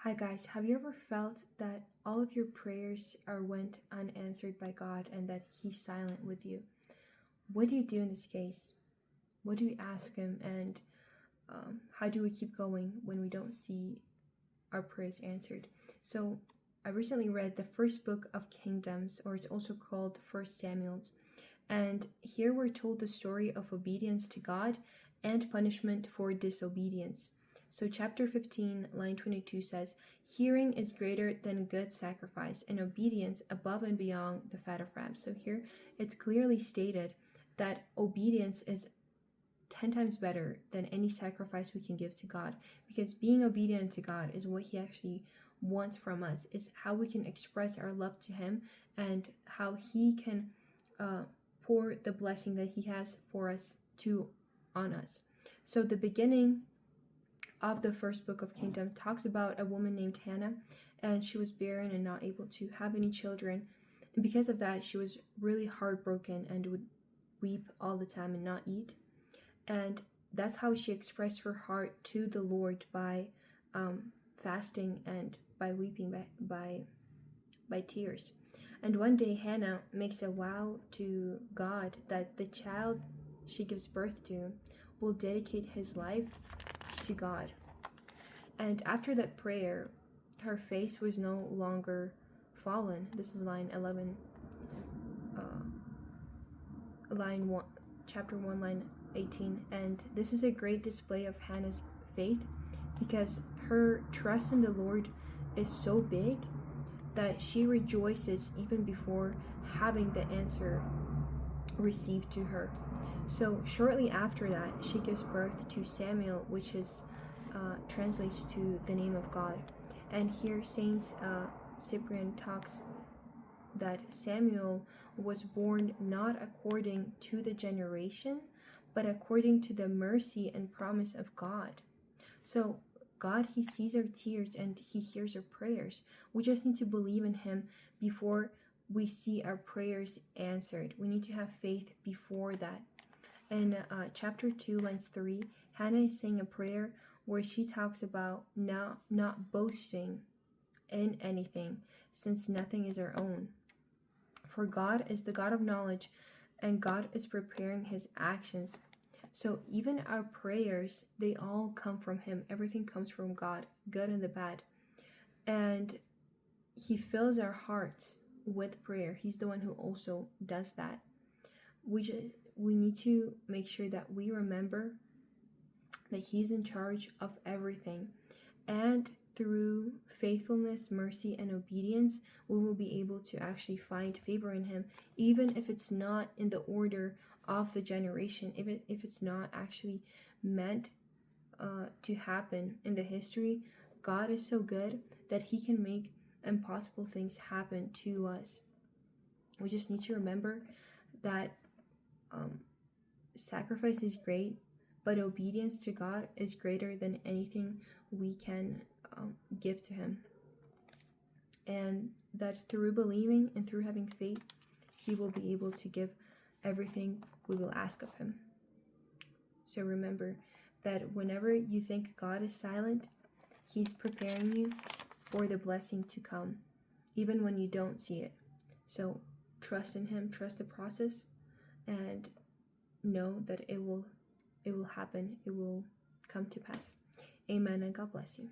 Hi guys, have you ever felt that all of your prayers are went unanswered by God and that He's silent with you? What do you do in this case? What do we ask Him, and how do we keep going when we don't see our prayers answered? So, I recently read the first book of Kingdoms, or it's also called First Samuel's, and here we're told the story of obedience to God and punishment for disobedience. So, chapter 15, line 22 says, "Hearing is greater than good sacrifice, and obedience above and beyond the fat of rams." So, here it's clearly stated that obedience is 10 times better than any sacrifice we can give to God, because being obedient to God is what He actually wants from us, is how we can express our love to Him and how He can pour the blessing that He has for us on us. So, the beginning of the first book of Kingdom talks about a woman named Hannah, and she was barren and not able to have any children. And because of that, she was really heartbroken and would weep all the time and not eat. And that's how she expressed her heart to the Lord, by fasting and by weeping, by tears. And one day Hannah makes a vow to God that the child she gives birth to will dedicate his life to God. And after that prayer, her face was no longer fallen. This is line 11, line 1, chapter 1, line 18. And this is a great display of Hannah's faith, because her trust in the Lord is so big that she rejoices even before having the answer received to her. So shortly after that, she gives birth to Samuel, which is translates to the name of God. And here Saint Cyprian talks that Samuel was born not according to the generation, but according to the mercy and promise of God. So God, He sees our tears and He hears our prayers. We just need to believe in Him before we see our prayers answered. We need to have faith before that. In chapter 2, lines 3, Hannah is saying a prayer where she talks about not boasting in anything, since nothing is our own. For God is the God of knowledge, and God is preparing His actions. So even our prayers, they all come from Him. Everything comes from God, good and the bad. And He fills our hearts with prayer. He's the one who also does that. We need to make sure that we remember that He's in charge of everything. And through faithfulness, mercy, and obedience, we will be able to actually find favor in Him, even if it's not in the order of the generation, if it's not actually meant to happen in the history. God is so good that He can make impossible things happen to us. We just need to remember that sacrifice is great, but obedience to God is greater than anything we can give to Him. And that through believing and through having faith, He will be able to give everything we will ask of Him. So remember that whenever you think God is silent, He's preparing you for the blessing to come, even when you don't see it. So trust in Him, trust the process, and know that it will happen. It will come to pass. Amen, and God bless you.